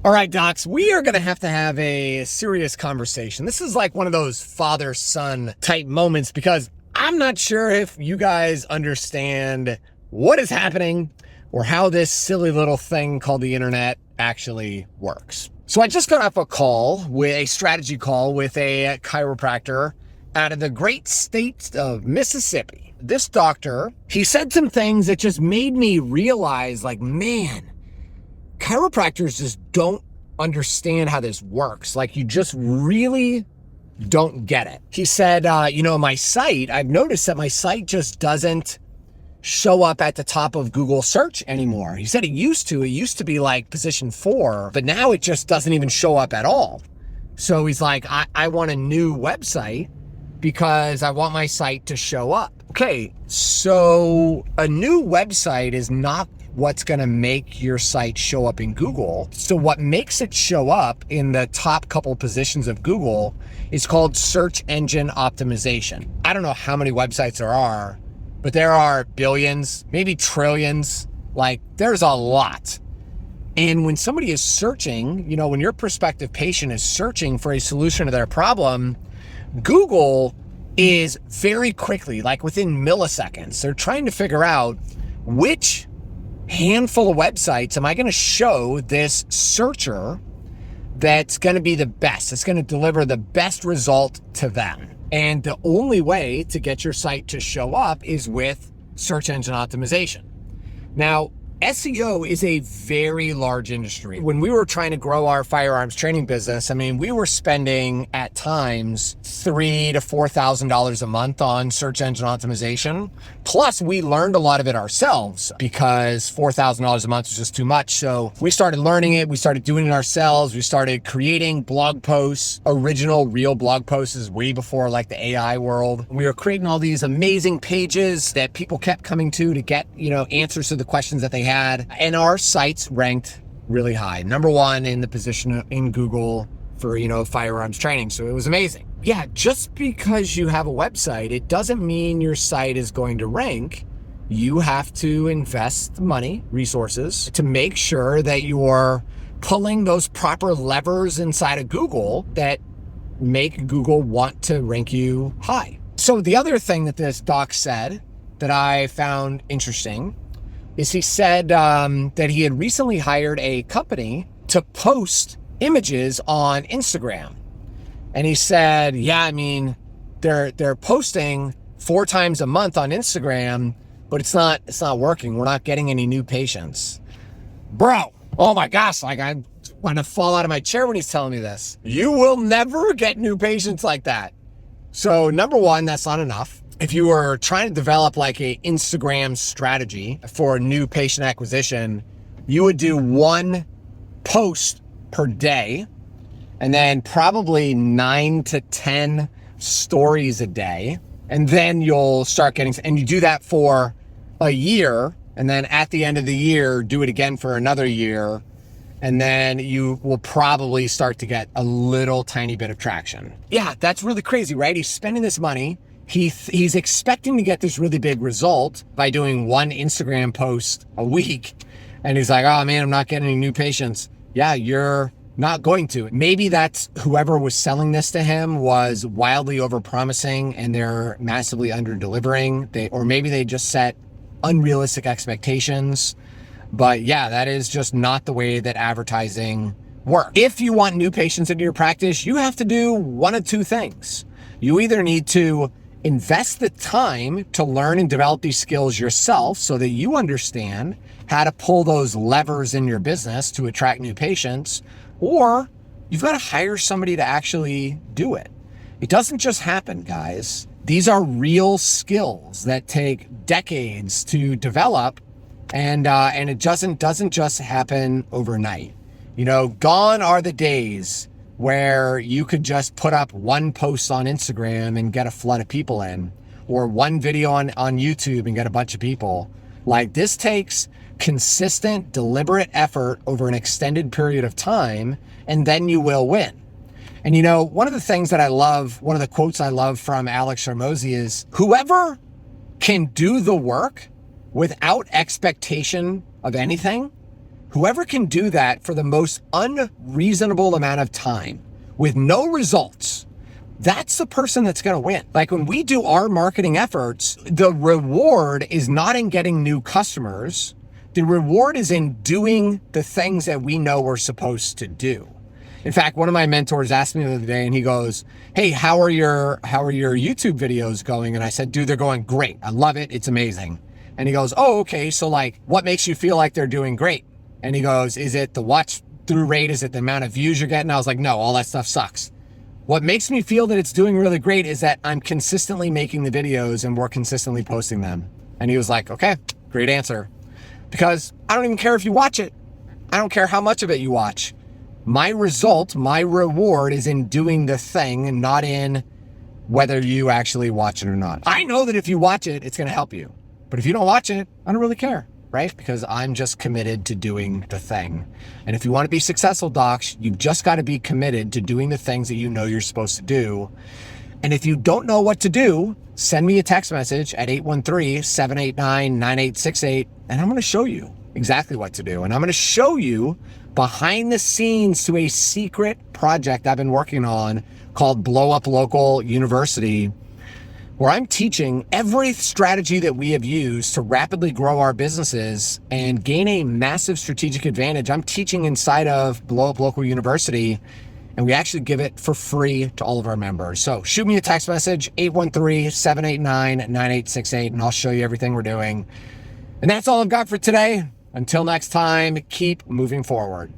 All right, docs, we are going to have a serious conversation. This is like one of those father-son type moments because I'm not sure if you guys understand what is happening or how this silly little thing called the internet actually works. So I just got off a strategy call with a chiropractor out of the great state of Mississippi. This doctor, he said some things that just made me realize, like, man, chiropractors just don't understand how this works. Like, you just really don't get it. He said, my site, I've noticed that my site just doesn't show up at the top of Google search anymore. He said it used to be like position 4, but now it just doesn't even show up at all. So he's like, I want a new website because I want my site to show up. Okay, so a new website is not what's going to make your site show up in Google. So what makes it show up in the top couple positions of Google is called search engine optimization. I don't know how many websites there are, but there are billions, maybe trillions. Like, there's a lot. And when somebody is searching, when your prospective patient is searching for a solution to their problem, Google is very quickly, like within milliseconds, they're trying to figure out which handful of websites am I going to show this searcher that's going to be the best, it's going to deliver the best result to them. And the only way to get your site to show up is with search engine optimization. Now, SEO is a very large industry. When we were trying to grow our firearms training business, we were spending at times $3,000 to $4,000 a month on search engine optimization. Plus, we learned a lot of it ourselves because $4,000 a month was just too much. So we started learning it. We started doing it ourselves. We started creating blog posts, original real blog posts way before like the AI world. We were creating all these amazing pages that people kept coming to get, answers to the questions that they had, and our sites ranked really high, number 1 in the position in Google for firearms training. So it was amazing. Yeah, just because you have a website, it doesn't mean your site is going to rank. You have to invest money, resources, to make sure that you're pulling those proper levers inside of Google that make Google want to rank you high. So the other thing that this doc said that I found interesting is he said that he had recently hired a company to post images on Instagram. And he said, they're posting 4 times a month on Instagram, but it's not working. We're not getting any new patients. Bro, oh my gosh, like I want to fall out of my chair when he's telling me this. You will never get new patients like that. So number 1, that's not enough. If you were trying to develop like a Instagram strategy for new patient acquisition, you would do 1 post per day and then probably 9 to 10 stories a day. And then you'll start getting, and you do that for a year. And then at the end of the year, do it again for another year. And then you will probably start to get a little tiny bit of traction. Yeah, that's really crazy, right? He's spending this money. He's expecting to get this really big result by doing 1 Instagram post a week. And he's like, oh man, I'm not getting any new patients. Yeah, you're not going to. Maybe that's whoever was selling this to him was wildly overpromising and they're massively under-delivering. Or maybe they just set unrealistic expectations. But yeah, that is just not the way that advertising works. If you want new patients into your practice, you have to do one of 2 things. You either need to invest the time to learn and develop these skills yourself so that you understand how to pull those levers in your business to attract new patients, or you've got to hire somebody to actually do it. It doesn't just happen, guys. These are real skills that take decades to develop, and it doesn't just happen overnight. Gone are the days where you could just put up 1 post on Instagram and get a flood of people in, or 1 video on YouTube and get a bunch of people. Like, this takes consistent, deliberate effort over an extended period of time, and then you will win. And one of the things that I love, one of the quotes I love from Alex Hormozi is, whoever can do the work without expectation of anything Whoever can do that for the most unreasonable amount of time with no results, that's the person that's going to win. Like when we do our marketing efforts, the reward is not in getting new customers. The reward is in doing the things that we know we're supposed to do. In fact, one of my mentors asked me the other day and he goes, hey, how are your YouTube videos going? And I said, dude, they're going great. I love it. It's amazing. And he goes, oh, okay. So like, what makes you feel like they're doing great? And he goes, is it the watch through rate? Is it the amount of views you're getting? I was like, no, all that stuff sucks. What makes me feel that it's doing really great is that I'm consistently making the videos and we're consistently posting them. And he was like, okay, great answer. Because I don't even care if you watch it. I don't care how much of it you watch. My result, my reward is in doing the thing and not in whether you actually watch it or not. I know that if you watch it, it's going to help you. But if you don't watch it, I don't really care, right? Because I'm just committed to doing the thing. And if you want to be successful, docs, you've just got to be committed to doing the things that you know you're supposed to do. And if you don't know what to do, send me a text message at 813-789-9868, and I'm going to show you exactly what to do. And I'm going to show you behind the scenes to a secret project I've been working on called BlowUp Local University, where I'm teaching every strategy that we have used to rapidly grow our businesses and gain a massive strategic advantage. I'm teaching inside of BlowUp Local University, and we actually give it for free to all of our members. So shoot me a text message, 813-789-9868, and I'll show you everything we're doing. And that's all I've got for today. Until next time, keep moving forward.